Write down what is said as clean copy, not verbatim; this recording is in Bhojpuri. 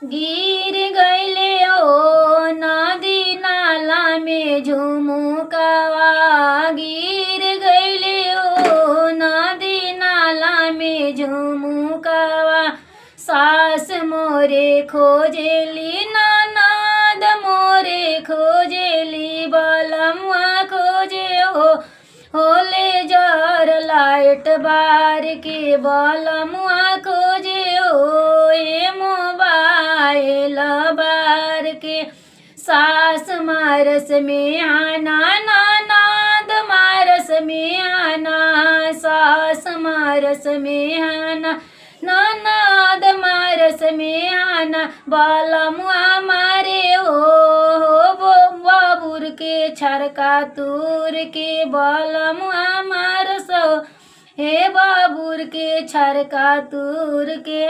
गिर गईले ओ नदी नाला में झुमुकावा, गिर गईले ओ नदी नाला में झुमुकावा। सास मोरे खोजेली ननद मोरे खोजेली, बलमुआ खोजे होले जर लाइट बार के, बलमुआ खोजे ए मोबाइल बार के। सास मारस में आना ननद मारस में आना, सास मारस में आना ननद मारस में आना। बलमुआ मारे बाबुर के छरका तूर के, बलमुआ मारस हे बाबुर के छरका तूर के।